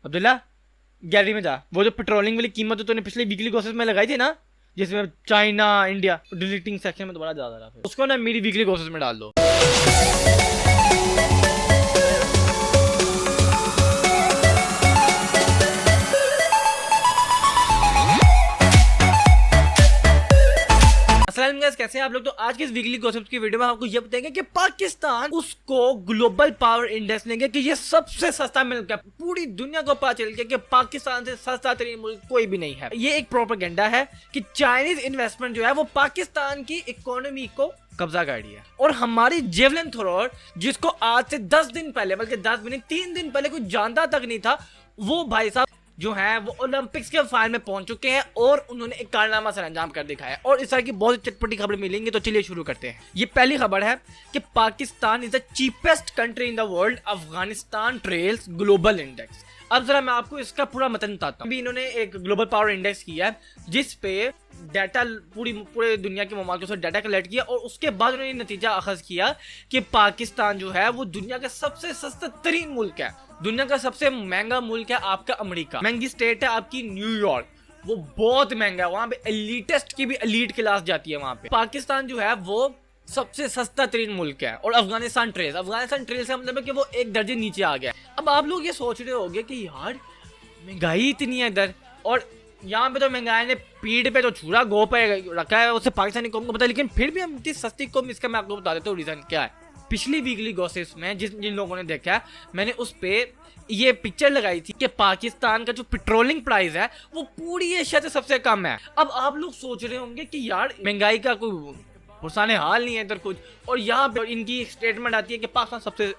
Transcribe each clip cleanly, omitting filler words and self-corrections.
Abdullah gallery में जा, वो जो पेट्रोलिंग वाली कीमत तो तूने पिछले वीकली गॉसिप में लगाई थी ना, जिसमें चाइना इंडिया, डिलीटिंग सेक्शन में दोबारा ज्यादा रहा, उसको ना मेरी वीकली गॉसिप में डाल दो। अस्सलाम गाइस, कैसे हैं आप लोग। तो आज की इस वीकली गॉसिप की वीडियो में आपको ये बताएंगे कि पाकिस्तान उसको ग्लोबल पावर इंडेक्स लेंगे कि ये सबसे सस्ता मुल्क है। पूरी दुनिया को पता चल गया कि पाकिस्तान से सस्ता तरीन मुल्क कोई भी नहीं है। ये एक प्रोपेगेंडा है कि चाइनीज इन्वेस्टमेंट जो है वो पाकिस्तान की इकोनॉमी को कब्जा कर लिया। और हमारी जेवलिन थ्रोअर, जिसको आज से 10 दिन पहले, बल्कि 10 भी नहीं 3 दिन पहले कोई जानता तक नहीं था, वो भाई साहब जो है वो ओलंपिक्स के फाइनल में पहुंच चुके हैं और उन्होंने एक कारनामा सर अंजाम कर दिखाया। और इस तरह की बहुत चटपटी खबरें मिलेंगी, तो चलिए शुरू करते हैं। ये पहली खबर है कि Pakistan is the cheapest country in the world, Afghanistan trails global index. अब जरा मैं आपको इसका पूरा मतन बताता हूँ। अभी इन्होंने एक ग्लोबल पावर इंडेक्स किया है जिस पे डाटा पूरे दुनिया के ममालिक से डाटा कलेक्ट किया और उसके बाद उन्होंने नतीजा अखज किया कि पाकिस्तान जो है वो दुनिया का सबसे सस्ता तरीन मुल्क है। दुनिया का सबसे महंगा मुल्क है आपका अमेरिका। महंगी स्टेट है आपकी न्यूयॉर्क, वो बहुत महंगा है, वहां पे एलिटेस्ट की भी एलीट क्लास जाती है वहां पे। पाकिस्तान जो है वो सबसे सस्ता तरीन मुल्क है। और अफगानिस्तान ट्रेल से मतलब है कि वो एक दर्जे नीचे आ गया। अब आप लोग ये सोच रहे होंगे कि यार महंगाई इतनी है इधर, और यहाँ पे तो महंगाई ने पीठ पे तो छुरा गो पे रखा है, उससे पाकिस्तानी कौम को पता है, लेकिन फिर भी हम इतनी सस्ती कौम, इसका मैं आपको बता देता हूँ रीजन क्या है। पिछली वीकली गॉसिप्स में जिन लोगों ने देखा है, मैंने उस पे ये पिक्चर लगाई थी कि पाकिस्तान का जो पेट्रोलिंग प्राइस है वो पूरी एशिया से सबसे कम है। अब आप लोग सोच रहे होंगे कि यार महंगाई का कोई पुरसाने हाल नहीं है इधर कुछ, और यहाँ पे इनकी स्टेटमेंट आती है कि पाकिस्तान सबसे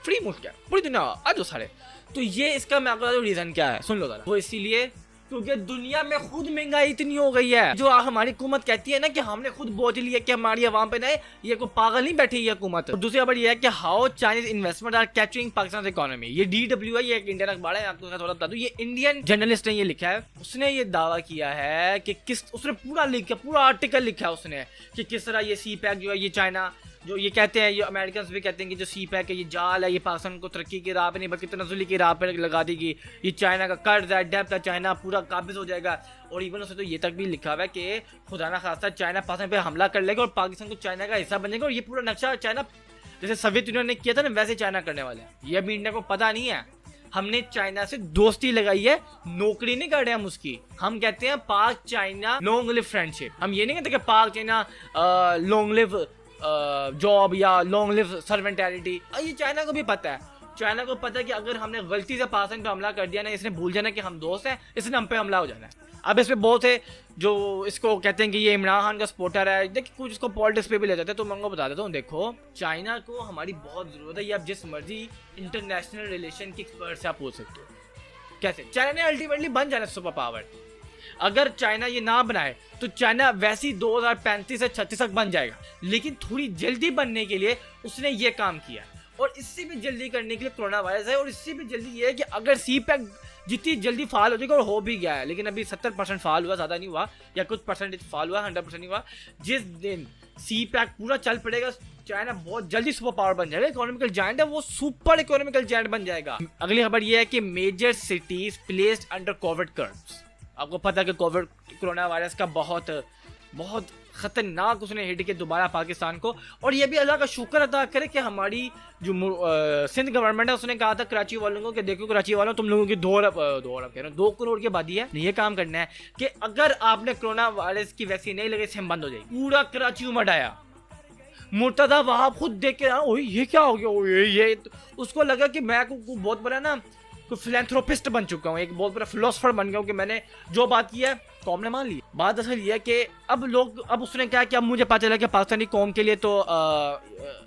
फ्री मुल्क है पूरी दुनिया आ जो सारे। तो ये इसका मैं आपको रीजन क्या है सुन लो जरा। वो इसीलिए क्योंकि दुनिया में खुद महंगाई इतनी हो गई है। जो हमारी हुकूमत कहती है ना कि हमने खुद बोझ लिया कि हमारी आवाम पे नहीं, ये कोई पागल नहीं बैठी है हुकूमत। और दूसरी खबर ये है कि how Chinese investment are capturing Pakistan economy. ये DW है, ये एक इंडियन अखबार है, आपको थोड़ा बता दूं, ये इंडियन जर्नलिस्ट ने ये लिखा है। उसने ये दावा किया है कि उसने पूरा लिखा, पूरा आर्टिकल लिखा है उसने कि किस तरह ये CPEC जो है, ये चाइना जो ये कहते हैं, ये अमेरिकन भी कहते हैं कि जो CPEC है ये जाल है, ये पाकिस्तान को तरक्की की राह पे नहीं बल्कि तनज़ुली की राह पे लगा देगी। ये चाइना का कर्ज है, डेब्ट है, चाइना पूरा काबिज हो जाएगा। और इवन उसने तो ये तक भी लिखा हुआ है कि खुदा ना खास्ता चाइना पाकिस्तान पे हमला कर लेगा और पाकिस्तान को चाइना का हिस्सा बनेगा। और ये पूरा नक्शा चाइना जैसे सोवियत यूनियन ने किया था ना, वैसे चाइना करने वाले हैं। ये अभी इंडिया को पता नहीं है। हमने चाइना से दोस्ती लगाई है, नौकरी नहीं कर रहे हम उसकी। हम कहते हैं पाक चाइना लॉन्ग लिव फ्रेंडशिप। हम ये नहीं कहते कि पाक चाइना लॉन्ग लिव जॉब या लॉन्ग लिव सर्वेंटैलिटी। ये चाइना को भी पता है। चाइना को पता है कि अगर हमने गलती से पाकिस्तान पे हमला कर दिया ना, इसने भूल जाना कि हम दोस्त हैं, इसने हम पे हमला हो जाना है। अब इसमें बहुत है जो इसको कहते हैं कि ये इमरान खान का सपोर्टर है। देखिए कुछ इसको पॉलिटिक्स पे भी ले जाते हैं, तो मैं उनको बता देता हूँ। देखो चाइना को हमारी बहुत ज़रूरत है। ये आप जिस मर्जी इंटरनेशनल रिलेशन के एक्सपर्ट से आप पूछ सकते हो। कैसे चाइना ने अल्टीमेटली बन जाना सुपर पावर। अगर चाइना ये ना बनाए तो चाइना वैसी 2035 से 36 तक बन जाएगा, लेकिन थोड़ी जल्दी बनने के लिए उसने ये काम किया। और इससे भी जल्दी करने के लिए कोरोना वायरस है। और इससे भी जल्दी ये है कि अगर CPEC जितनी जल्दी फाल हो जाएगा, और हो भी गया है, लेकिन अभी 70% फाल हुआ, ज़्यादा नहीं हुआ, या कुछ परसेंटेज फाल हुआ, 100% नहीं हुआ। जिस दिन CPEC पूरा चल पड़ेगा, चाइना बहुत जल्दी सुपर पावर बन जाएगा। इकोनॉमिकल जायंट है वो, सुपर इकोनॉमिकल जायंट बन जाएगा। अगली खबर ये है कि major cities placed under covid curves. आपको पता है कि कोविड कोरोना वायरस का बहुत खतरनाक उसने हिट किया दोबारा पाकिस्तान को। और ये भी अल्लाह का शुक्र अदा करे कि हमारी जो सिंध गवर्नमेंट है उसने कहा था कराची वालों को कि देखो कराची वालों, तुम लोगों की 2 करोड़ की आबादी है, ये काम करना है कि अगर आपने कोरोना वायरस की वैक्सीन नहीं लगे सिम बंद हो जाएगी। पूरा कराची उमड़ आया। मुर्तदा वहां खुद देख के ये क्या हो गया, ये उसको लगा कि मैं बहुत बड़ा ना फिलैंथ्रोपिस्ट बन चुका हूँ, एक बहुत बड़ा फिलोसफर बन गया हूँ कि मैंने जो बात की है कौम ने मान ली। बात असल ये है कि अब उसने क्या कि अब मुझे पता चला कि पाकिस्तानी कौम के लिए तो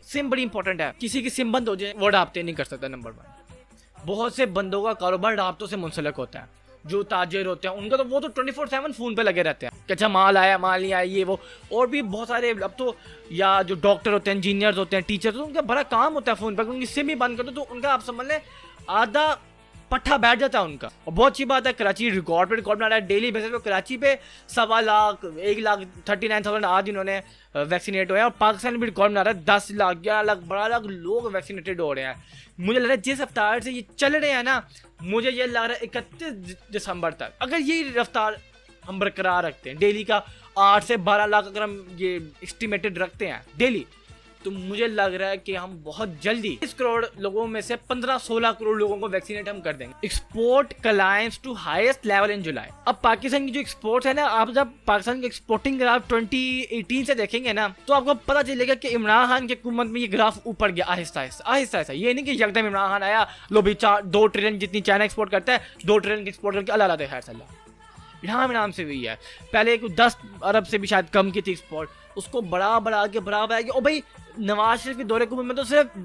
सिम बड़ी इंपॉर्टेंट है। किसी की सिम बंद हो जाए वो राब्ते नहीं कर सकता। नंबर 1, बहुत से बंदों का कारोबार राब्तों से मुंसलिक होता है। जो ताजिर होते हैं उनका तो वो तो 24/7 फोन पे लगे रहते हैं कि अच्छा माल आया, माल नहीं आया, ये वो। और भी बहुत सारे अब तो, या जो डॉक्टर होते हैं, इंजीनियर्स होते हैं, टीचर्स, तो उनका बड़ा काम होता है फोन पर। उनकी सिम ही बंद कर दो तो उनका आप समझ लें आधा पट्टा बैठ जाता है उनका। और बहुत अच्छी बात है, कराची रिकॉर्ड पे रिकॉर्ड बना रहा है डेली बेसिस पे। कराची पे 1.25 लाख 1,39,000 आज इन्होंने वैक्सीनेट हुए हैं, और पाकिस्तान भी रिकॉर्ड बना रहा है 10 लाख 11 लाख 12 लाख लोग वैक्सीनेटेड हो रहे हैं। मुझे लग रहा है जिस रफ्तार से ये चल रहे हैं ना, मुझे ये लग रहा है 31 दिसंबर तक अगर ये रफ्तार हम बरकरार रखते हैं, डेली का 8 से 12 लाख अगर हम ये एस्टिमेटेड रखते हैं डेली, तो मुझे लग रहा है कि हम बहुत जल्दी 20 करोड़ लोगों में से 15-16 करोड़ लोगों को वैक्सीनेट हम कर देंगे। Export climbs to highest level in July. अब पाकिस्तान की जो एक्सपोर्ट्स है ना, आप जब पाकिस्तान की एक्सपोर्टिंग ग्राफ 2018 से देखेंगे ना, तो आपको पता चलेगा कि इमरान खान की हुकूमत में ये ग्राफ ऊपर गया आहिस्ता आहिस्ता। ये नहीं कि यकदम इमरान खान आया, लो भी 2 ट्रिलियन जितनी चाइना एक्सपोर्ट करता है 2 ट्रिलियन एक्सपोर्ट करके अल्लाह दे खैर सल्ला। इनाम से भी है, पहले 10 अरब से भी शायद कम की थी एक्सपोर्ट, उसको बढ़ा के और भाई नवाज शरीफ के दौरे में तो सिर्फ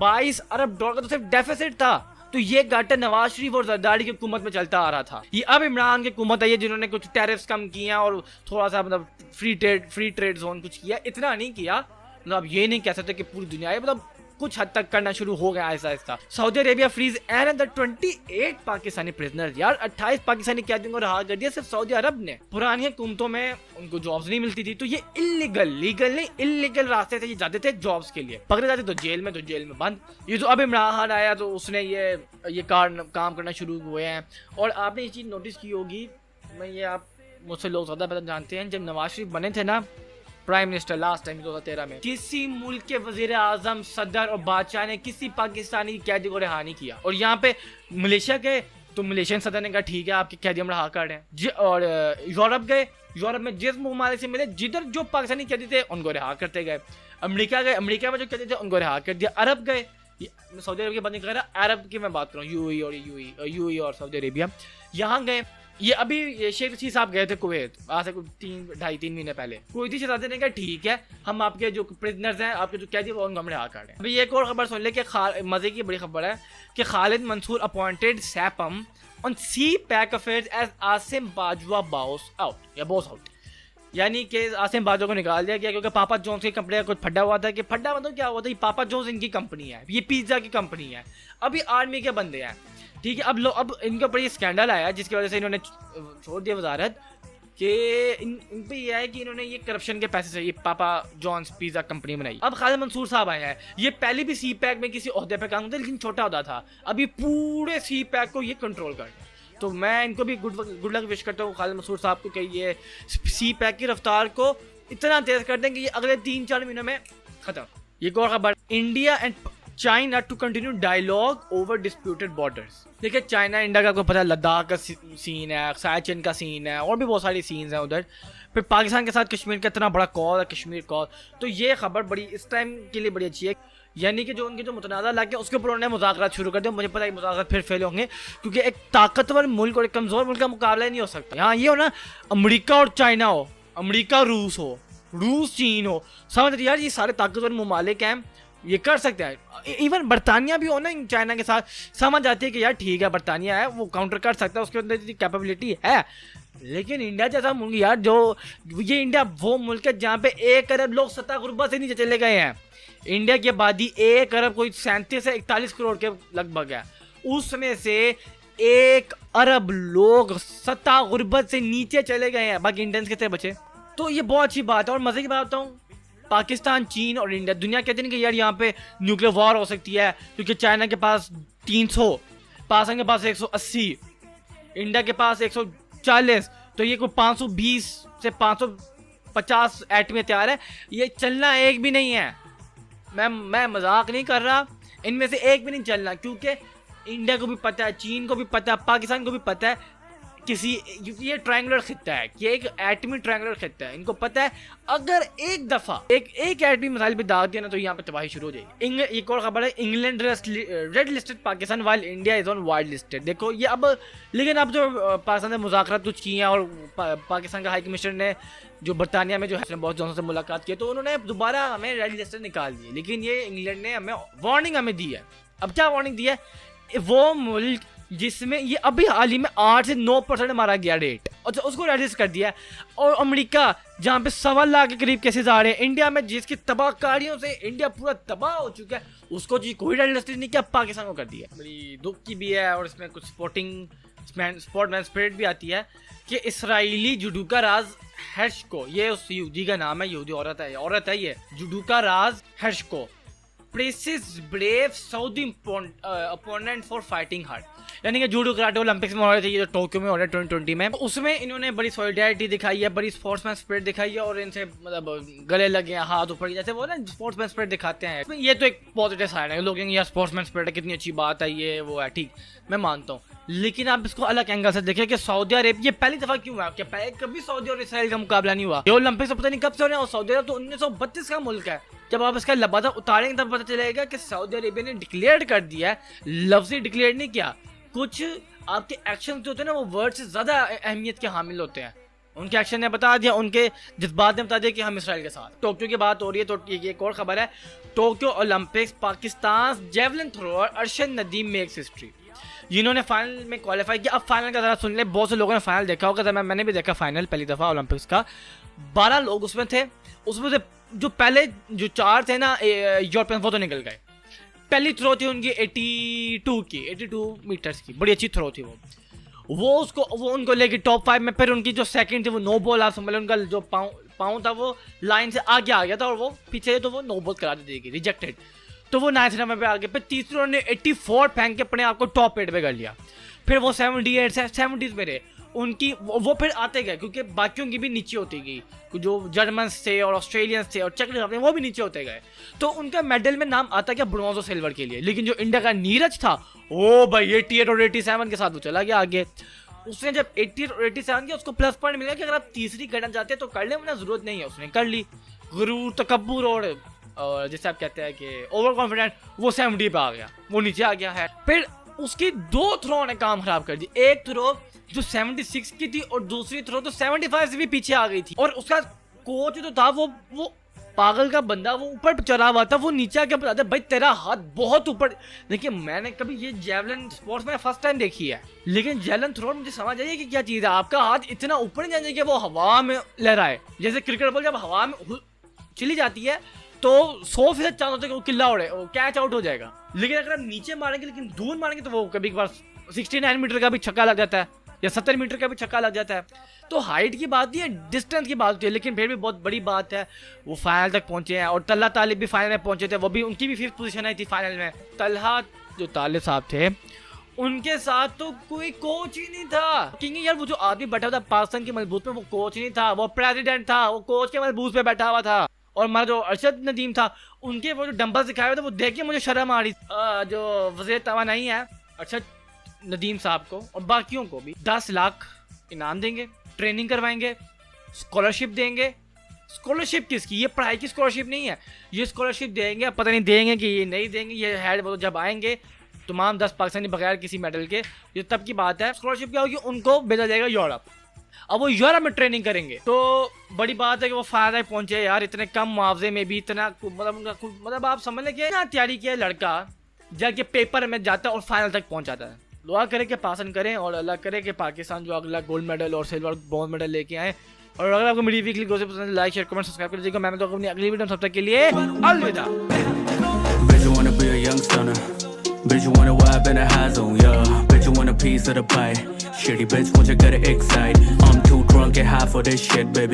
22 अरब डॉलर का तो सिर्फ डेफिसिट था। तो ये घाटा नवाज शरीफ और जरदारी की हुकूमत में चलता आ रहा था। ये अब इमरान की हुकूमत आई है जिन्होंने कुछ टैरिफ्स कम किए और थोड़ा सा मतलब फ्री ट्रेड जोन कुछ किया, इतना नहीं किया। मतलब अब ये नहीं कह सकते कि पूरी दुनिया है, मतलब कुछ हद तक करना शुरू हो गया आहिस्ता। Saudi Arabia freeze and 28 Pakistani prisoners. यार 28 पाकिस्तानी कैदियों को रहा कर दिया सिर्फ सऊदी अरब ने। पुरानी हुकूमतों में उनको जॉब्स नहीं मिलती थी, तो ये इलीगल रास्ते से ये जाते थे जॉब्स के लिए, पकड़े जाते तो जेल में बंद। ये जो अब इमरान खान आया तो उसने ये काम करना शुरू हुए हैं। और आपने ये चीज नोटिस की होगी, आप मुझसे लोग ज्यादा बेहतर जानते हैं, जब नवाज शरीफ बने थे ना प्राइम मिनिस्टर लास्ट टाइम 2013 में, किसी मुल्क के वजीर आजम, सदर और बादशाह ने किसी पाकिस्तानी कैदी को रिहा नहीं किया। और यहाँ पे मलेशिया गए तो मलेशियन सदर ने कहा ठीक है आपके कैदी हम रिहा कर रहे हैं। और यूरोप गए, यूरोप में जिस मुमालिक से मिले जिधर जो पाकिस्तानी कैदी थे उनको रिहा करते गए। अमेरिका गए, अमेरिका में जो कैदी थे उनको रिहा कर दिया। अरब गए, सऊदी अरब की बात नहीं कर रहा, अरब की मैं बात कर रहा हूँ, यूएई और सऊदी अरेबिया। यहाँ गए, ये अभी ये शेख रशीद साहब गए थे कुवैत, आज से 3 महीने पहले। कुवैती शहजादे ने कहा ठीक है हम आपके जो प्रिजनर्स हैं, आपके जो कैदी वो उनको हम रिहा कर रहे हैं। अभी एक और खबर सुन ले कि मजे की बड़ी खबर है कि Khalid Mansoor appointed SAPM on CPEC affairs as Asim Bajwa bows out. यानी कि आसिम बाजवा को निकाल दिया गया क्योंकि पापा जॉन्स की कंपनी का कुछ फड्डा हुआ था। कि फड्डा मतलब क्या हुआ था, पापा जॉन्स इनकी कंपनी है, ये पिज्जा की कंपनी है, अभी आर्मी के बंदे हैं, ठीक है। अब इनके ऊपर ये स्कैंडल आया जिसकी वजह से इन्होंने छोड़ दिया वजारत कि इन पे ये है कि इन्होंने ये करप्शन के पैसे से ये पापा जॉन्स पिज्जा कंपनी बनाई। अब खालिद मंसूर साहब आए हैं, ये पहले भी सी पैक में किसी ओहदे पे काम करता लेकिन छोटा ओहदा था, अभी पूरे सी पैक को ये कंट्रोल कर। तो मैं इनको भी गुड लक विश करता हूँ खालिद मंसूर साहब को कि ये सी पैक की रफ्तार को इतना तेज कर दें कि ये अगले 3-4 महीनों में खत्म। ये और खबर, India and China to continue dialogue over disputed borders. देखिए चाइना इंडिया का आपको पता है, लद्दाख का सीन है, साइचिन का सीन है, और भी बहुत सारी सीन्स हैं उधर। फिर पाकिस्तान के साथ कश्मीर का इतना बड़ा कॉल है, कश्मीर कॉल। तो ये खबर बड़ी इस टाइम के लिए बड़ी अच्छी है, यानी कि जो उनके जो मुतनाज़ा इलाके उसके ऊपर उन्होंने मुज़ाकरात शुरू कर दिया। मुझे पता है मुज़ाकरात फिर फेल होंगे क्योंकि एक ताकतवर मुल्क और एक कमज़ोर मुल्क का मुकाबला ही नहीं हो सकता। यहाँ ये हो ना, अमेरिका और चाइना हो, अमेरिका रूस हो, रूस चीन हो, समझ यार ये सारे ताकतवर ममालिक हैं, ये कर सकते हैं। इवन बरतानिया भी हो ना चाइना के साथ, समझ जाती है कि यार ठीक है बरतानिया है वो काउंटर कर सकता है, उसके अंदर इतनी कैपेबिलिटी है। लेकिन इंडिया जैसा मुल्क यार, जो ये इंडिया वो मुल्क है जहाँ पे 1 अरब लोग सत्ता गुर्बत से नीचे चले गए हैं। इंडिया की आबादी 1 अरब कोई 37 से 41 करोड़ के लगभग है, उसमें से 1 अरब लोग सत्ता गुर्बत से नीचे चले गए हैं, बाकी इंडियंस कितने बचे। तो ये बहुत अच्छी बात है। और मजे की बात बताऊँ, पाकिस्तान, चीन और इंडिया, दुनिया कहते हैं कि यार यहाँ पे न्यूक्लियर वॉर हो सकती है क्योंकि चाइना के पास 300, पाकिस्तान के पास 180, इंडिया के पास 140, तो ये कोई 520 से 550 एटमी हथियार है, ये चलना एक भी नहीं है। मैं मजाक नहीं कर रहा, इनमें से एक भी नहीं चलना, क्योंकि इंडिया को भी पता है, चीन को भी पता है, पाकिस्तान को भी पता है क्योंकि ये ट्रायंगुलर खित्ता है, ये एक एटमी ट्रायंगुलर खित्ता है। इनको पता है अगर एक दफा एक एटमी मिसाइल पे दाग दिया ना तो यहाँ पे तबाही शुरू हो जाएगी। एक और खबर है, England red listed Pakistan while India is on white listed. देखो ये अब, लेकिन अब जो पाकिस्तान ने मुज़ाकरात कुछ किए हैं और पाकिस्तान का हाई कमिश्नर ने जो बरतानिया में जो है बहुत जॉनसन से मुलाकात की, तो उन्होंने दोबारा हमें रेड लिस्टेड निकाल दी। लेकिन ये इंग्लैंड ने हमें वार्निंग हमें दी है। अब क्या वार्निंग दी है, वो मुल्क जिसमें ये अभी हाल ही में 8 से 9% मारा गया रेट, और उसको रजिस्ट कर दिया है। और अमेरिका जहाँ पे 1.25 लाख के करीब केसेस आ रहे हैं, इंडिया में जिसकी तबाहकारियों से इंडिया पूरा तबाह हो चुका है, उसको जी कोई रजिस्ट नहीं किया, पाकिस्तान को कर दिया। बड़ी दुख की भी है और इसमें कुछ स्पोर्टमैन स्पिरिट भी आती है कि इसराइली जुडूका राज हेर्शको, ये उस यहूदी का नाम है, यहूदी औरत है ये, judoka Raz Hershko praises brave Saudi opponent for fighting hard, यानी कि जूडो कराटे ओलंपिक्स में हो रहे थे, ये जो टोक्यो में हो रहे 2020 में, उसमें इन्होंने बड़ी सॉलिडेरिटी दिखाई है, बड़ी स्पोर्ट्समैन स्पिरिट दिखाई है और इनसे मतलब गले लगे, हाथ ऊपर, जैसे वो ना स्पोर्ट्समैन स्पिरिट दिखाते हैं। ये तो एक पॉजिटिव साइड है, लोग यार स्पोर्ट्समैन स्पिरिट है, कितनी अच्छी बात है, ये वो है, ठीक, मैं मानता हूँ। लेकिन आप इसको अलग एंगल से देखें कि सऊदी अरेबिया, ये पहली दफा क्यों हुआ, क्या पहले कभी सऊदी और इसराइल का मुकाबला नहीं हुआ? ये ओलंपिक्स पता नहीं कब से हो रहे हैं, और सऊदी अरब तो 1932 का मुल्क है। जब आप इसका लबादा उतारेंगे तब पता चलेगा कि सऊदी अरेबिया ने डिक्लेयर कर दिया है, लफ्ज़ी डिक्लेयर नहीं किया, कुछ आपके एक्शन जो होते हैं ना वो वर्ड से ज़्यादा अहमियत के हामिल होते हैं। उनके एक्शन ने बता दिया, उनके जज्बात ने बता दिया कि हम इसराइल के साथ। टोक्यो की बात हो रही है तो ये एक और खबर है, Tokyo Olympics Pakistan javelin thrower Arshad Nadeem makes history, जिन्होंने फाइनल में क्वालिफाई किया। अब फाइनल का ज़रा सुन ले, बहुत से लोगों ने फाइनल देखा होगा, मैंने भी देखा फाइनल पहली दफ़ा ओलंपिक्स का। 12 लोग उसमें थे, उसमें से जो पहले जो 4 थे ना यूरोपियन, वो तो निकल गए। पहली थ्रो थी उनकी 82 मीटर्स की, बड़ी अच्छी थ्रो थी वो उनको लेके टॉप 5 में। फिर उनकी जो सेकंड थी वो नो बॉल, आप समझ, उनका जो पाँव था वो लाइन से आगे आ गया था और वो पीछे तो वो नो बॉल करा देगी, रिजेक्टेड, तो वो 9th नंबर पे आ गए। फिर तीसरे उन्होंने 84 फेंक के अपने आप को टॉप 8 पे कर लिया। फिर वो 70s में रहे, उनकी वो फिर आते गए क्योंकि बाकियों की भी नीचे होती गई, जो जर्मन्स थे और ऑस्ट्रेलियंस थे और चेक रिपब्लिक, वो भी नीचे होते गए। तो उनका मेडल में नाम आता गया ब्रोंज और सिल्वर के लिए। लेकिन जो इंडिया का नीरज था, ओ भाई 88 और 87 के साथ वो चला गया आगे। उसने जब 88 और 87 किया, उसको प्लस पॉइंट मिला कि अगर आप तीसरी करना चाहते हैं तो कर ले, वरना जरूरत नहीं है, उसने कर ली। गुरूर, तकब्बुर और जैसे आप कहते हैं कि ओवर कॉन्फिडेंट, वो 70 पे आ गया, वो नीचे आ गया है। फिर उसकी 2 थ्रो ने काम खराब कर दी, एक थ्रो जो 76 की थी और दूसरी थ्रो तो 75 से भी पीछे आ गई थी। और उसका कोच जो था वो पागल का बंदा, वो ऊपर चढ़ा हुआ था, वो नीचे आके बताता भाई तेरा हाथ बहुत ऊपर। देखिए मैंने कभी ये जेवलिन स्पोर्ट्स में फर्स्ट टाइम देखी है, लेकिन जेवलिन थ्रो मुझे समझ आई कि क्या चीज़ है, आपका हाथ इतना ऊपर नहीं जाना चाहिए कि वो हवा में लहराए। जैसे क्रिकेट बॉल जब हवा में चली जाती है तो 100% चांस होता है कि वो किल्ला उड़े, वो कैच आउट हो जाएगा। लेकिन अगर आप नीचे मारेंगे, लेकिन दूर मारेंगे, तो वो कभी कभार 69 मीटर का भी छक्का लग जाता है या 70 मीटर का भी छक्का लग जाता है। तो हाइट की बात नहीं है, डिस्टेंस की बात होती है, लेकिन फिर भी बहुत बड़ी बात है वो फाइनल तक पहुंचे हैं। और तल्हा तालिब भी फाइनल में पहुंचे थे, वो भी, उनकी भी 5th पोजीशन आई थी फाइनल में। तल्हा जो तालिब साहब थे, उनके साथ तो कोई कोच ही नहीं था, क्योंकि यार वो जो आदमी बैठा था पाकिस्तान के मलबूस में, वो कोच नहीं था, वो प्रेसिडेंट था, वो कोच के मलबूस पे बैठा हुआ था। और हमारा जो अरशद नदीम था, उनके वो जो डंबल सिखाए हुए थे, वो देख के मुझे शर्म आ रही। जो वज़ीर तवानाई है अरशद नदीम साहब को और बाकियों को भी 10 लाख इनाम देंगे, ट्रेनिंग करवाएंगे, स्कॉलरशिप देंगे। स्कॉलरशिप किसकी? ये पढ़ाई की स्कॉलरशिप नहीं है, ये स्कॉलरशिप देंगे, पता नहीं देंगे कि ये नहीं देंगे, ये है वो जब आएंगे तमाम 10 पाकिस्तानी बगैर किसी मेडल के, ये तब की बात है। स्कॉलरशिप क्या होगी, उनको भेजा जाएगा यूरोप, अब वो यूरोप में ट्रेनिंग करेंगे। तो बड़ी बात है कि वो फायदा पहुंचे यार, इतने कम मुआवजे में भी इतना, मतलब आप समझ लें कि इतना तैयारी किया लड़का, जाके पेपर में जाता है और फाइनल तक पहुंच जाता है। दुआ करें कि पासन करें और अल्लाह करे कि पाकिस्तान जो अगला गोल्ड मेडल और सिल्वर ब्रॉन्ज मेडल लेके आए। और अगर आपको मेरी वीकली गॉसिप पसंद है, लाइक शेयर कमेंट सब्सक्राइब कर दीजिएगा। मैं तो अपनी अगली वीडियो में, तब तक के लिए अलविदा। Bitch, you wanna wipe in a high zone, yeah. Bitch, you want a piece of the pie. Shitty bitch, won't you get it excite? I'm too drunk and high for this shit, baby.